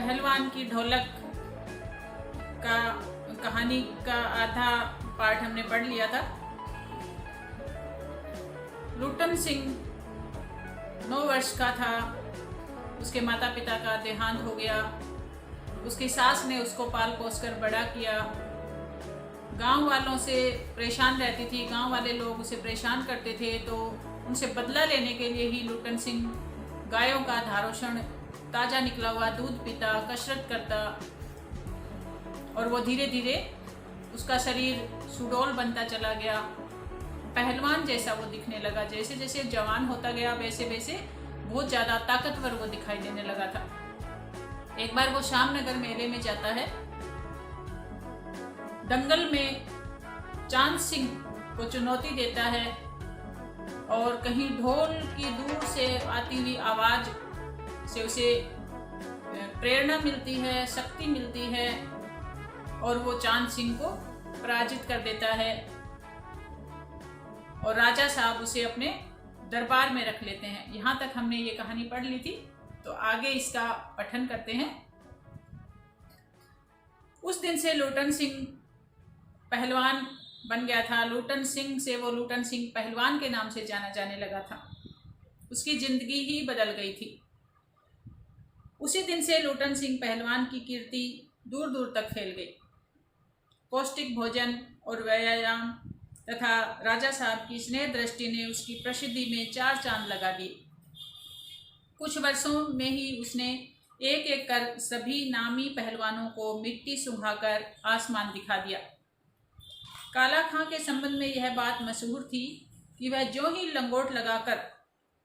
पहलवान की ढोलक का कहानी का आधा पार्ट हमने पढ़ लिया था। लुटन सिंह 9 वर्ष का था, उसके माता पिता का देहांत हो गया। उसकी सास ने उसको पाल पोस कर बड़ा किया। गांव वालों से परेशान रहती थी, गांव वाले लोग उसे परेशान करते थे, तो उनसे बदला लेने के लिए ही लुटन सिंह गायों का धारोषण, ताज़ा निकला हुआ दूध पीता, कसरत करता और वो धीरे धीरे उसका शरीर सुडौल बनता चला गया। पहलवान जैसा वो दिखने लगा। जैसे जैसे जवान होता गया वैसे वैसे बहुत ज़्यादा ताकतवर वो दिखाई देने लगा था। एक बार वो श्यामनगर मेले में जाता है। दंगल में चांद सिंह को चुनौती देता है और कहीं ढोल की दूर से आती हुई आवाज़ से उसे प्रेरणा मिलती है, शक्ति मिलती है और वो चांद सिंह को पराजित कर देता है और राजा साहब उसे अपने दरबार में रख लेते हैं। यहाँ तक हमने ये कहानी पढ़ ली थी, तो आगे इसका पठन करते हैं। उस दिन से लुटन सिंह पहलवान बन गया था। लुटन सिंह से वो लुटन सिंह पहलवान के नाम से जाना जाने लगा था। उसकी जिंदगी ही बदल गई थी। उसी दिन से लुटन सिंह पहलवान की कीर्ति दूर दूर तक फैल गई। पौष्टिक भोजन और व्यायाम तथा राजा साहब की स्नेह दृष्टि ने उसकी प्रसिद्धि में 4 चांद लगा दिए। कुछ वर्षों में ही उसने एक एक कर सभी नामी पहलवानों को मिट्टी सुंघाकर आसमान दिखा दिया। काला खां के संबंध में यह बात मशहूर थी कि वह जो ही लंगोट लगाकर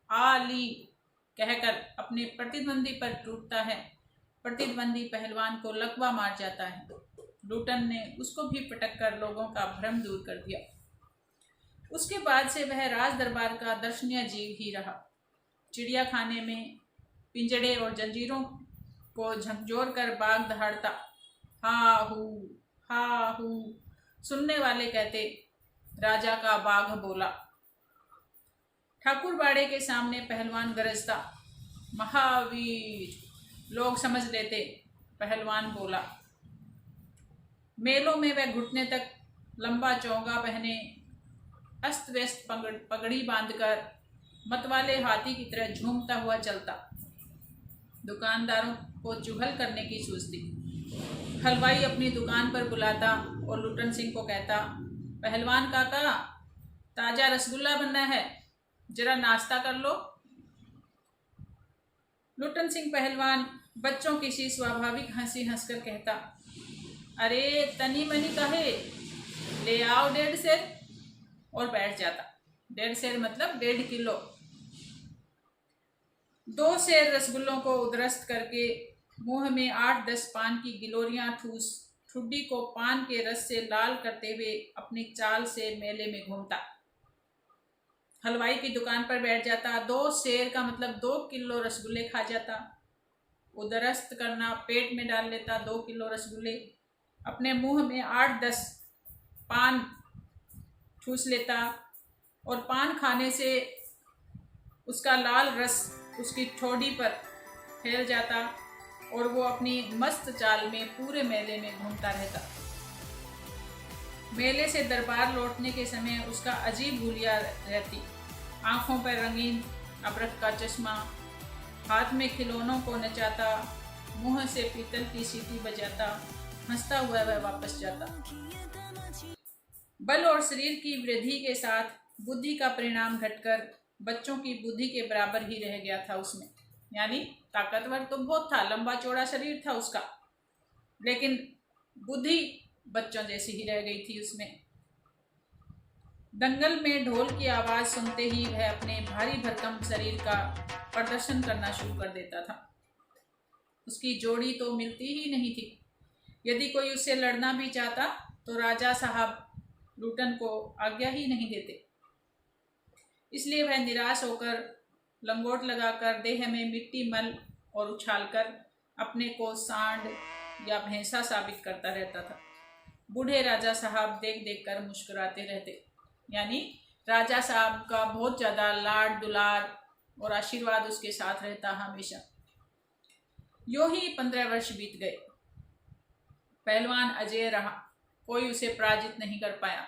आली कहकर अपने प्रतिद्वंदी पर टूटता है, प्रतिद्वंदी पहलवान को लकवा मार जाता है। लुटन ने उसको भी पटक कर लोगों का भ्रम दूर कर दिया। उसके बाद से वह राज दरबार का दर्शनीय जीव ही रहा। चिड़िया खाने में पिंजड़े और जंजीरों को झकझोर कर बाघ दहाड़ता, हा हू सुनने वाले कहते, राजा का बाघ बोला। ठाकुर बाड़े के सामने पहलवान गरजता, महावीर, लोग समझ लेते पहलवान बोला। मेलों में वह घुटने तक लंबा चौगा पहने, अस्त व्यस्त पगड़ी बांधकर मतवाले हाथी की तरह झूमता हुआ चलता। दुकानदारों को चुहल करने की सूझती। हलवाई अपनी दुकान पर बुलाता और लुटन सिंह को कहता, पहलवान काका, ताजा रसगुल्ला बनना है, जरा नाश्ता कर लो। लुटन सिंह पहलवान बच्चों की सी स्वाभाविक हंसी हंसकर कहता, अरे तनी मनी काहे, ले आओ 1.5 सेर, और बैठ जाता। 1.5 सेर मतलब 1.5 किलो। 2 सेर रसगुल्लों को उदरस्त करके मुंह में 8-10 पान की गिलोरियां ठूस ठुड्डी को पान के रस से लाल करते हुए अपनी चाल से मेले में घूमता। हलवाई की दुकान पर बैठ जाता। 2 सेर का मतलब 2 किलो रसगुल्ले खा जाता। उदरस्त करना, पेट में डाल लेता 2 किलो रसगुल्ले, अपने मुंह में 8-10 पान ठूस लेता और पान खाने से उसका लाल रस उसकी ठोड़ी पर फैल जाता और वो अपनी मस्त चाल में पूरे मेले में घूमता रहता। मेले से दरबार लौटने के समय उसका अजीब हुलिया रहती। आंखों पर रंगीन अबरख का चश्मा, हाथ में खिलौनों को नचाता, मुंह से पीतल की सीटी बजाता, हंसता हुआ वह वापस जाता। बल और शरीर की वृद्धि के साथ बुद्धि का परिणाम घटकर बच्चों की बुद्धि के बराबर ही रह गया था उसमें। यानी ताकतवर तो बहुत था, लंबा चौड़ा शरीर था उसका, लेकिन बुद्धि बच्चों जैसी ही रह गई थी उसमें। दंगल में ढोल की आवाज़ सुनते ही वह अपने भारी भरकम शरीर का प्रदर्शन करना शुरू कर देता था। उसकी जोड़ी तो मिलती ही नहीं थी। यदि कोई उससे लड़ना भी चाहता तो राजा साहब लुटन को आज्ञा ही नहीं देते। इसलिए वह निराश होकर लंगोट लगाकर देह में मिट्टी मल और उछालकर अपने को सांड या भैंसा साबित करता रहता था। बूढ़े राजा साहब देख देख कर मुस्कुराते रहते। यानी राजा साहब का बहुत ज़्यादा लाड दुलार और आशीर्वाद उसके साथ रहता हमेशा। यूं ही 15 वर्ष बीत गए। पहलवान अजय रहा, कोई उसे पराजित नहीं कर पाया।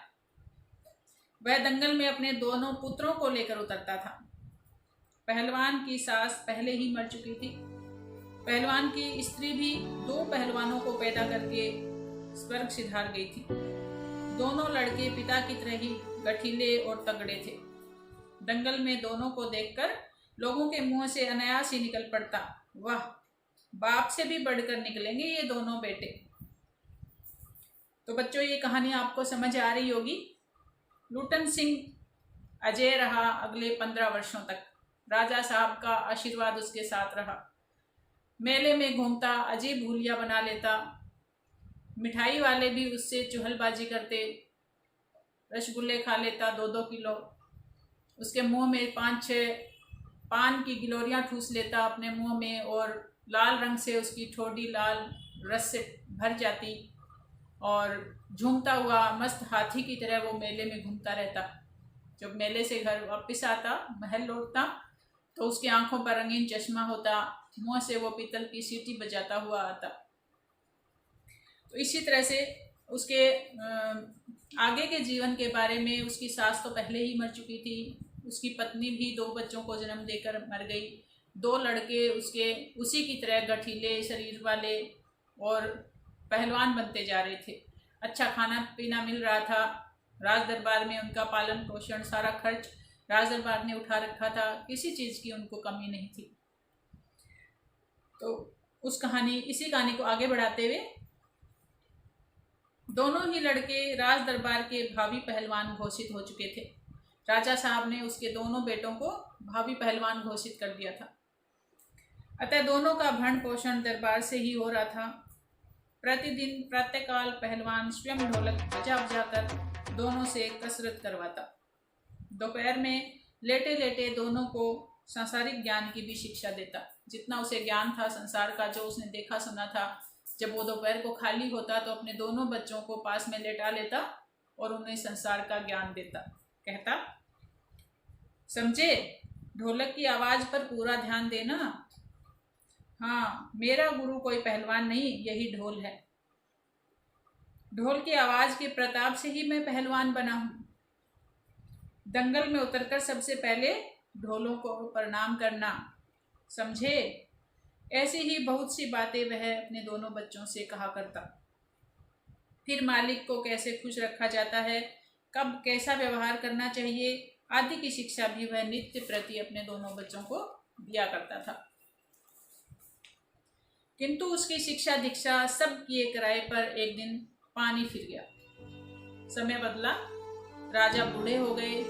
वह दंगल में अपने दोनों पुत्रों को लेकर उतरता था। पहलवान की सास पहले ही मर चुकी थी। पहलवान की स्त्री भी 2 पहलवानों को पैदा करके स्वर्ग सिधार गई थी। दोनों लड़के पिता की तरह ही गठीले और तगड़े थे। दंगल में दोनों को देखकर लोगों के मुंह से अनायास ही निकल पड़ता, वाह, बाप से भी बढ़कर निकलेंगे ये दोनों बेटे। तो बच्चों, ये कहानी आपको समझ आ रही होगी। लूटन सिंह अजय रहा अगले 15 वर्षों तक। राजा साहब का आशीर्वाद उसके साथ रहा। मेले में घूमता, अजीब भूलिया बना लेता। मिठाई वाले भी उससे चुहलबाजी करते। रसगुल्ले खा लेता 2-2 किलो। उसके मुंह में 5-6 पान की गिलोरियां ठूस लेता अपने मुंह में, और लाल रंग से उसकी ठोड़ी लाल रस से भर जाती, और झूमता हुआ मस्त हाथी की तरह वो मेले में घूमता रहता। जब मेले से घर वापस आता, महल लौटता, तो उसकी आंखों पर रंगीन चश्मा होता, मुंह से वो पीतल की सीटी बजाता हुआ आता। तो इसी तरह से उसके आगे के जीवन के बारे में, उसकी सास तो पहले ही मर चुकी थी। उसकी पत्नी भी 2 बच्चों को जन्म देकर मर गई। 2 लड़के उसके उसी की तरह गठीले शरीर वाले और पहलवान बनते जा रहे थे। अच्छा खाना पीना मिल रहा था। राज दरबार में उनका पालन पोषण, सारा खर्च राज दरबार ने उठा रखा था। किसी चीज़ की उनको कमी नहीं थी। तो इसी कहानी को आगे बढ़ाते हुए, दोनों ही लड़के राज दरबार के भावी पहलवान घोषित हो चुके थे। राजा साहब ने उसके दोनों बेटों को भावी पहलवान घोषित कर दिया था। अतः दोनों का भरण पोषण दरबार से ही हो रहा था। प्रतिदिन प्रातःकाल पहलवान स्वयं ढोलक बजा बजाकर दोनों से कसरत करवाता। दोपहर में लेटे लेटे दोनों को सांसारिक ज्ञान की भी शिक्षा देता। जितना उसे ज्ञान था संसार का, जो उसने देखा सुना था, जब वो दोपहर को खाली होता तो अपने दोनों बच्चों को पास में लेटा लेता और उन्हें संसार का ज्ञान देता। कहता, समझे, ढोलक की आवाज पर पूरा ध्यान देना। हाँ, मेरा गुरु कोई पहलवान नहीं, यही ढोल है। ढोल की आवाज के प्रताप से ही मैं पहलवान बना हूं। दंगल में उतरकर सबसे पहले ढोलों को प्रणाम करना, समझे। ऐसी ही बहुत सी बातें वह अपने दोनों बच्चों से कहा करता। फिर मालिक को कैसे खुश रखा जाता है, कब कैसा व्यवहार करना चाहिए आदि की शिक्षा भी वह नित्य प्रति अपने दोनों बच्चों को दिया करता था। किंतु उसकी शिक्षा दीक्षा सब किए किराए पर एक दिन पानी फिर गया। समय बदला, राजा बूढ़े हो गए,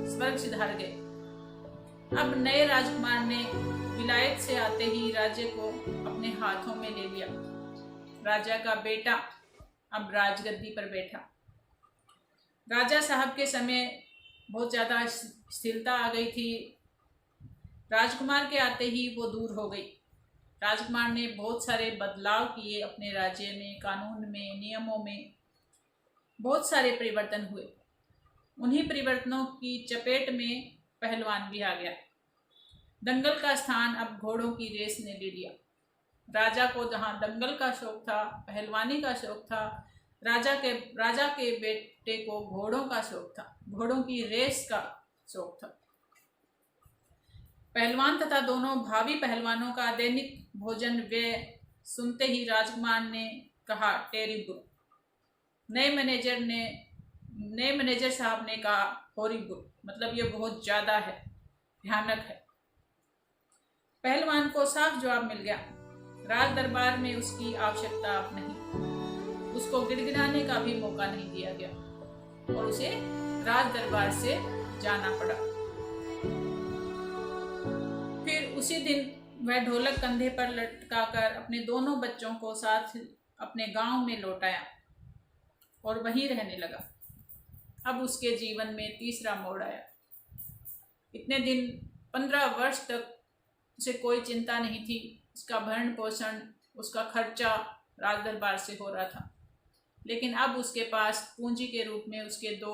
स्वर्ग सिधार गए। अब नए राजकुमार ने विलायत से आते ही राज्य को अपने हाथों में ले लिया। राजा का बेटा अब राजगद्दी पर बैठा। राजा साहब के समय बहुत ज़्यादा स्थिरता आ गई थी। राजकुमार के आते ही वो दूर हो गई। राजकुमार ने बहुत सारे बदलाव किए अपने राज्य में, कानून में, नियमों में बहुत सारे परिवर्तन हुए। उन्हीं परिवर्तनों की चपेट में पहलवान भी आ गया। दंगल का स्थान अब घोड़ों की रेस ने ले लिया। राजा को जहाँ दंगल का शौक था, पहलवानी का शौक था, राजा के बेटे को घोड़ों का शौक था, घोड़ों की रेस का शौक था। पहलवान तथा दोनों भावी पहलवानों का दैनिक भोजन व्यय सुनते ही राजकुमार ने कहा, टेरिबल। नए मैनेजर साहब ने कहा, हॉरिबल, मतलब ये बहुत ज्यादा है, भयानक है। पहलवान को साफ जवाब मिल गया। राज दरबार में उसकी आवश्यकता अब नहीं। उसको गिड़गिड़ाने का भी मौका नहीं दिया गया और उसे राज दरबार से जाना पड़ा। फिर उसी दिन वह ढोलक कंधे पर लटकाकर अपने दोनों बच्चों को साथ अपने गांव में लौट आया और वहीं रहने लगा। अब उसके जीवन में तीसरा मोड़ आया। इतने दिन 15 वर्ष तक उसे कोई चिंता नहीं थी। उसका भरण पोषण, उसका खर्चा राज दरबार से हो रहा था। लेकिन अब उसके पास पूंजी के रूप में उसके 2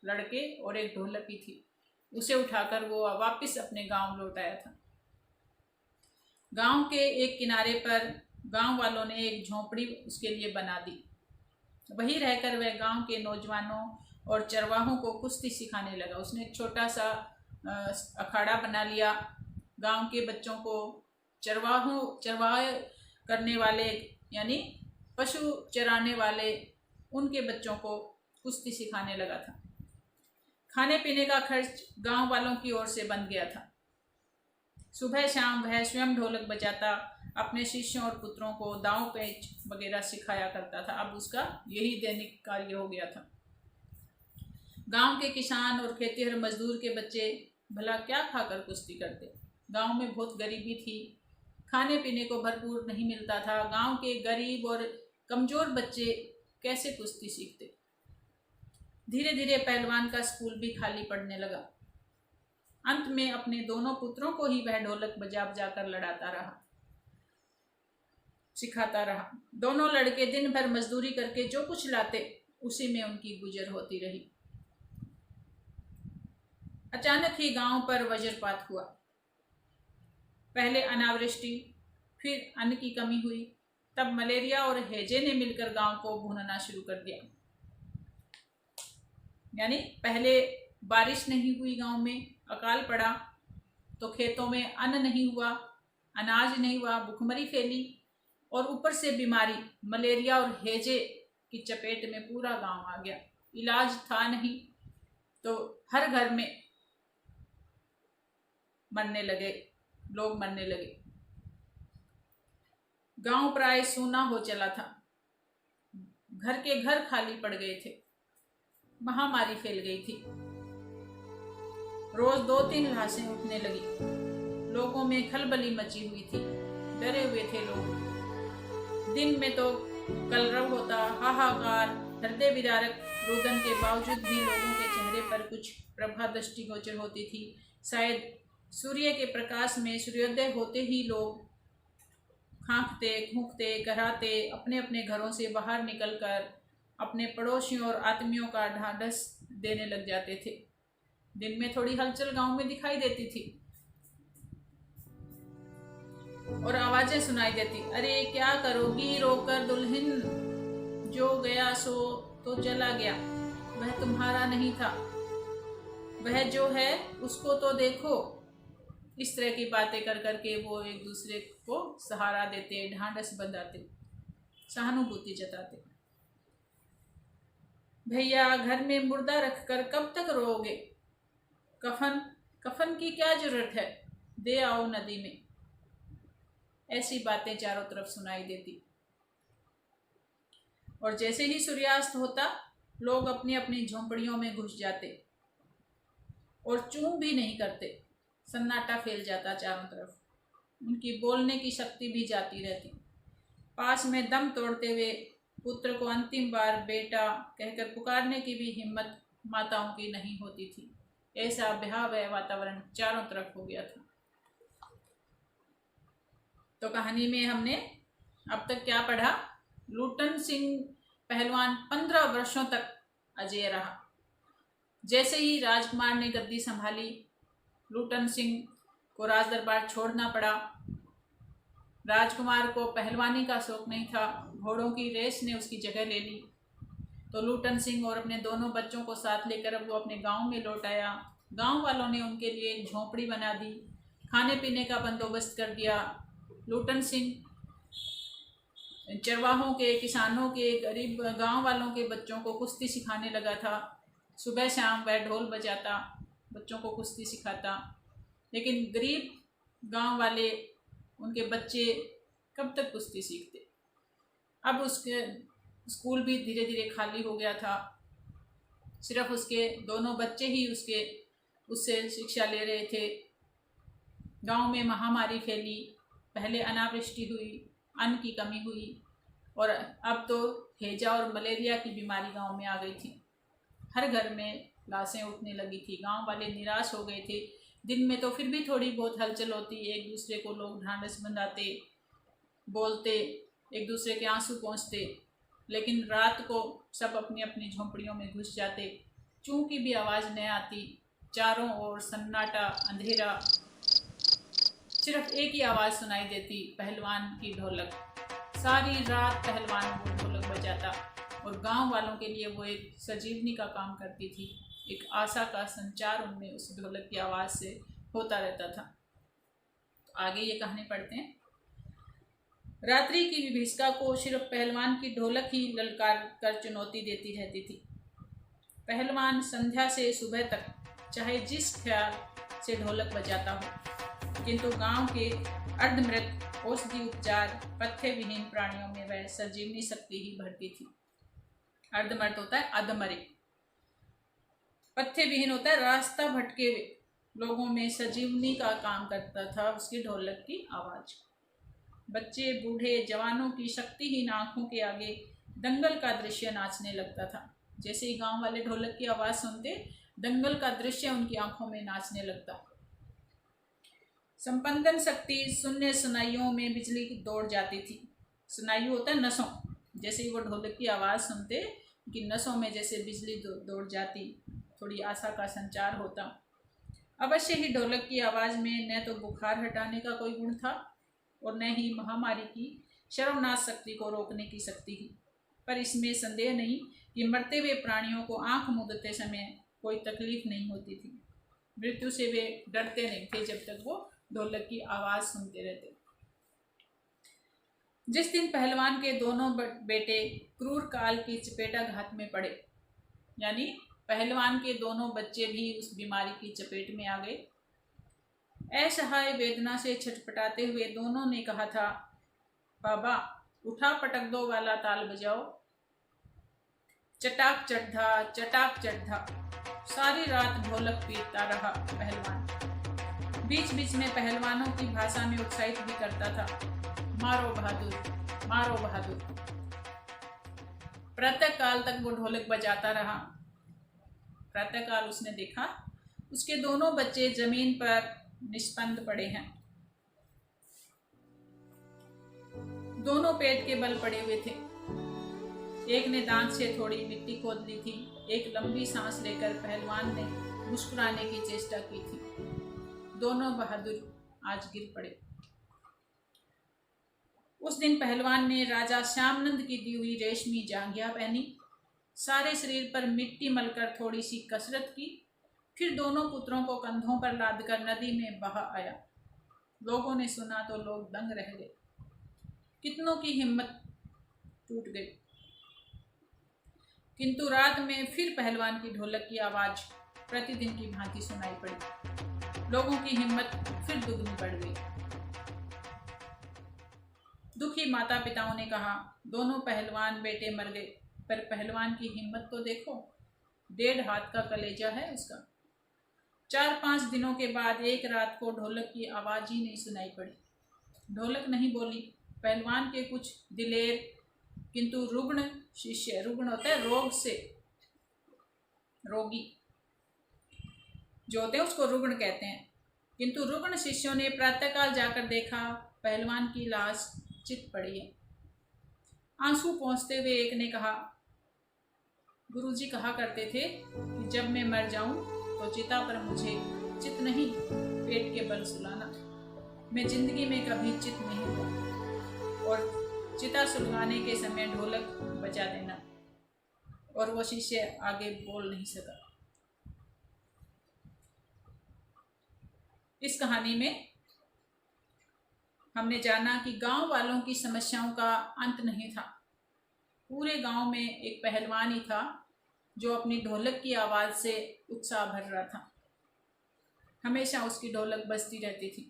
लड़के और एक ढोलकी थी। उसे उठाकर वो वापस अपने गांव लौट आया था। गांव के एक किनारे पर गांव वालों ने एक झोंपड़ी उसके लिए बना दी। वहीं रहकर वह गांव के नौजवानों और चरवाहों को कुश्ती सिखाने लगा। उसने एक छोटा सा अखाड़ा बना लिया। गांव के बच्चों को चरवाह करने वाले यानी पशु चराने वाले उनके बच्चों को कुश्ती सिखाने लगा था। खाने पीने का खर्च गांव वालों की ओर से बन गया था। सुबह शाम वह स्वयं ढोलक बजाता अपने शिष्यों और पुत्रों को दांव पेच वगैरह सिखाया करता था। अब उसका यही दैनिक कार्य हो गया था। गांव के किसान और खेतिहर मजदूर के बच्चे भला क्या खाकर कुश्ती करते। गांव में बहुत गरीबी थी, खाने पीने को भरपूर नहीं मिलता था। गांव के गरीब और कमजोर बच्चे कैसे कुश्ती सीखते। धीरे धीरे पहलवान का स्कूल भी खाली पड़ने लगा। अंत में अपने दोनों पुत्रों को ही वह ढोलक बजा बजा कर लड़ाता रहा, सिखाता रहा। दोनों लड़के दिन भर मजदूरी करके जो कुछ लाते उसी में उनकी गुजर होती रही। अचानक ही गांव पर वज्रपात हुआ। पहले अनावृष्टि, फिर अन्न की कमी हुई। तब मलेरिया और हैजे ने मिलकर गांव को भूनना शुरू कर दिया। यानी पहले बारिश नहीं हुई, गांव में अकाल पड़ा तो खेतों में अन्न नहीं हुआ, अनाज नहीं हुआ, भुखमरी फैली और ऊपर से बीमारी मलेरिया और हैजे की चपेट में पूरा गांव आ गया। इलाज था नहीं तो हर घर में लोग मरने लगे। गांव प्राय सूना हो चला था। घर के घर खाली पड़ गए थे। महामारी फैल गई थी। रोज 2-3 लाशें उठने लगी। लोगों में खलबली मची हुई थी, डरे हुए थे लोग। दिन में तो कलरव होता, हाहाकार, हृदय विदारक रुदन के बावजूद भी लोगों के चेहरे पर कुछ प्रभा दृष्टिगोचर होती थी। शायद सूर्य के प्रकाश में सूर्योदय होते ही लोग खांकते, खूंकते, कराहते अपने अपने घरों से बाहर निकलकर अपने पड़ोसियों और आत्मियों का ढांढस देने लग जाते थे। दिन में थोड़ी हलचल गांव में दिखाई देती थी और आवाजें सुनाई देती, अरे क्या करोगी रोकर दुल्हन, जो गया सो तो चला गया, वह तुम्हारा नहीं था, वह जो है उसको तो देखो। इस तरह की बातें कर करके वो एक दूसरे को सहारा देते, ढांढस बंधाते, सहानुभूति जताते। भैया घर में मुर्दा रखकर कब तक रोओगे, कफन की क्या जरूरत है, दे आओ नदी में। ऐसी बातें चारों तरफ सुनाई देती। और जैसे ही सूर्यास्त होता लोग अपनी अपनी झोंपड़ियों में घुस जाते और चूं भी नहीं करते। सन्नाटा फैल जाता चारों तरफ। उनकी बोलने की शक्ति भी जाती रहती। पास में दम तोड़ते हुए पुत्र को अंतिम बार बेटा कहकर पुकारने की भी हिम्मत माताओं की नहीं होती थी। ऐसा भयावह वातावरण चारों तरफ हो गया था। तो कहानी में हमने अब तक क्या पढ़ा। लूटन सिंह पहलवान 15 वर्षों तक अजेय रहा। जैसे ही राजकुमार ने गद्दी संभाली, लूटन सिंह को राज दरबार छोड़ना पड़ा। राजकुमार को पहलवानी का शौक नहीं था, घोड़ों की रेस ने उसकी जगह ले ली। तो लूटन सिंह और अपने दोनों बच्चों को साथ लेकर अब वो अपने गांव में लौट आया। गांव वालों ने उनके लिए एक झोंपड़ी बना दी, खाने पीने का बंदोबस्त कर दिया। लूटन सिंह चरवाहों के, किसानों के, गरीब गांव वालों के बच्चों को कुश्ती सिखाने लगा था। सुबह शाम वह ढोल बजाता, बच्चों को कुश्ती सिखाता। लेकिन गरीब गांव वाले, उनके बच्चे कब तक कुश्ती सीखते। अब उसके स्कूल भी धीरे धीरे खाली हो गया था। सिर्फ उसके दोनों बच्चे ही उससे शिक्षा ले रहे थे। गांव में महामारी फैली। पहले अनावृष्टि हुई, अन्न की कमी हुई और अब तो हैजा और मलेरिया की बीमारी गांव में आ गई थी। हर घर में लाशें उठने लगी थी। गांव वाले निराश हो गए थे। दिन में तो फिर भी थोड़ी बहुत हलचल होती, एक दूसरे को लोग ढांढस बंधाते, बोलते, एक दूसरे के आंसू पोंछते। लेकिन रात को सब अपनी अपनी झोंपड़ियों में घुस जाते। चूं की भी आवाज़ नहीं आती। चारों ओर सन्नाटा, अंधेरा। सिर्फ एक ही आवाज़ सुनाई देती, पहलवान की ढोलक। सारी रात पहलवान वो ढोलक बजाता और गांव वालों के लिए वो एक संजीवनी का काम करती थी। एक आशा का संचार उनमें उस ढोलक की आवाज़ से होता रहता था। तो आगे ये कहानी पढ़ते हैं। रात्रि की विभीषिका को सिर्फ पहलवान की ढोलक ही ललकार कर चुनौती देती रहती थी। पहलवान संध्या से सुबह तक चाहे जिस ख्याल से ढोलक बजाता हो, किंतु गांव के अर्धमृत औषधि उपचार पथ्य विहीन प्राणियों में वह संजीवनी शक्ति ही भरती थी। अर्धमृत होता है अधमरे, पथ्य विहीन होता है रास्ता भटके हुए लोगों में संजीवनी का काम करता था उसकी ढोलक की आवाज। बच्चे बूढ़े जवानों की शक्तिहीन आंखों के आगे दंगल का दृश्य नाचने लगता था। जैसे ही गांव वाले ढोलक की आवाज सुनते, दंगल का दृश्य उनकी आंखों में नाचने लगता। संपंदन शक्ति शून्य सुनाइयों में बिजली की दौड़ जाती थी। सुनाइयों होता है नसों, जैसे ही वो ढोलक की आवाज़ सुनते कि नसों में जैसे बिजली दौड़ जाती, थोड़ी आशा का संचार होता। अवश्य ही ढोलक की आवाज़ में न तो बुखार हटाने का कोई गुण था और न ही महामारी की सर्वनाश शक्ति को रोकने की शक्ति ही। पर इसमें संदेह नहीं कि मरते हुए प्राणियों को आंख मूंदते समय कोई तकलीफ नहीं होती थी। मृत्यु से वे डरते नहीं थे जब तक वो ढोलक की आवाज़ सुनते रहते। जिस दिन पहलवान के दोनों बेटे क्रूर काल की चपेटाघात में पड़े, यानी पहलवान के दोनों बच्चे भी उस बीमारी की चपेट में आ गए, असहाय वेदना से छटपटाते हुए दोनों ने कहा था, बाबा उठा पटक दो वाला ताल बजाओ। चटाक चढ़ा चटाक चढ़ा, सारी रात ढोलक पीटता रहा पहलवान। बीच बीच में पहलवानों की भाषा में उत्साहित भी करता था, मारो बहादुर, मारो बहादुर। प्रातः काल तक वो ढोलक बजाता रहा। प्रातः काल उसने देखा उसके दोनों बच्चे जमीन पर निष्पंद पड़े हैं। दोनों पेट के बल पड़े हुए थे। एक ने दांत से थोड़ी मिट्टी खोद ली थी। एक लंबी सांस लेकर पहलवान ने मुस्कुराने की चेष्टा की थी। दोनों बहादुर आज गिर पड़े। उस दिन पहलवान ने राजा श्यामनंद की दी हुई रेशमी जांघिया पहनी, सारे शरीर पर मिट्टी मलकर थोड़ी सी कसरत की, फिर दोनों पुत्रों को कंधों पर लादकर नदी में बहा आया। लोगों ने सुना तो लोग दंग रह गए। कितनों की हिम्मत टूट गई। किंतु रात में फिर पहलवान की ढोलक की आवाज प्रतिदिन की भांति सुनाई पड़ी। लोगों की हिम्मत फिर दुगनी बढ़ गई। दुखी माता पिताओं ने कहा, दोनों पहलवान बेटे मर गए, पर पहलवान की हिम्मत तो देखो, 1.5 हाथ का कलेजा है उसका। 4-5 दिनों के बाद एक रात को ढोलक की आवाज ही नहीं सुनाई पड़ी। ढोलक नहीं बोली। पहलवान के कुछ दिलेर किंतु रुग्ण शिष्य, रुग्ण होता है रोग से, रोगी जो होते हैं उसको रुग्ण कहते हैं, किंतु रुग्ण शिष्यों ने प्रातःकाल जाकर देखा पहलवान की लाश चित पड़ी है। आंसू पोंछते हुए एक ने कहा, गुरुजी कहा करते थे कि जब मैं मर जाऊं तो चिता पर मुझे चित नहीं पेट के बल सुलाना। मैं जिंदगी में कभी चित नहीं हुआ और चिता सुलगाने के समय ढोलक बजा देना। और वो शिष्य आगे बोल नहीं सका। इस कहानी में हमने जाना कि गांव वालों की समस्याओं का अंत नहीं था। पूरे गांव में एक पहलवान ही था जो अपनी ढोलक की आवाज से उत्साह भर रहा था। हमेशा उसकी ढोलक बजती रहती थी,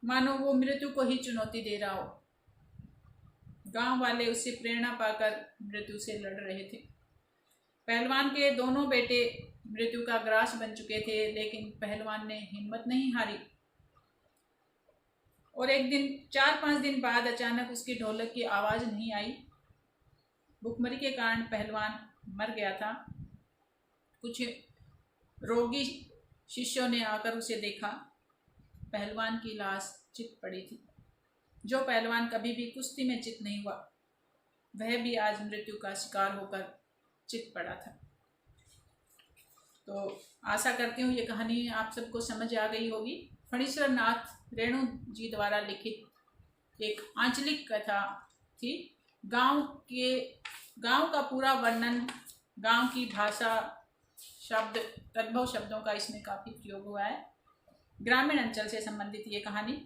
मानो वो मृत्यु को ही चुनौती दे रहा हो। गांव वाले उससे प्रेरणा पाकर मृत्यु से लड़ रहे थे। पहलवान के दोनों बेटे मृत्यु का ग्रास बन चुके थे, लेकिन पहलवान ने हिम्मत नहीं हारी। और एक दिन 4-5 दिन बाद अचानक उसकी ढोलक की आवाज नहीं आई। भूखमरी के कारण पहलवान मर गया था। कुछ रोगी शिष्यों ने आकर उसे देखा। पहलवान की लाश चित पड़ी थी। जो पहलवान कभी भी कुश्ती में चित नहीं हुआ, वह भी आज मृत्यु का शिकार होकर चित पड़ा था। तो आशा करती हूँ ये कहानी आप सबको समझ आ गई होगी। फणीश्वर नाथ रेणु जी द्वारा लिखित एक आंचलिक कथा थी। गांव का पूरा वर्णन, गांव की भाषा, शब्द, तद्भव शब्दों का इसमें काफ़ी प्रयोग हुआ है। ग्रामीण अंचल से संबंधित ये कहानी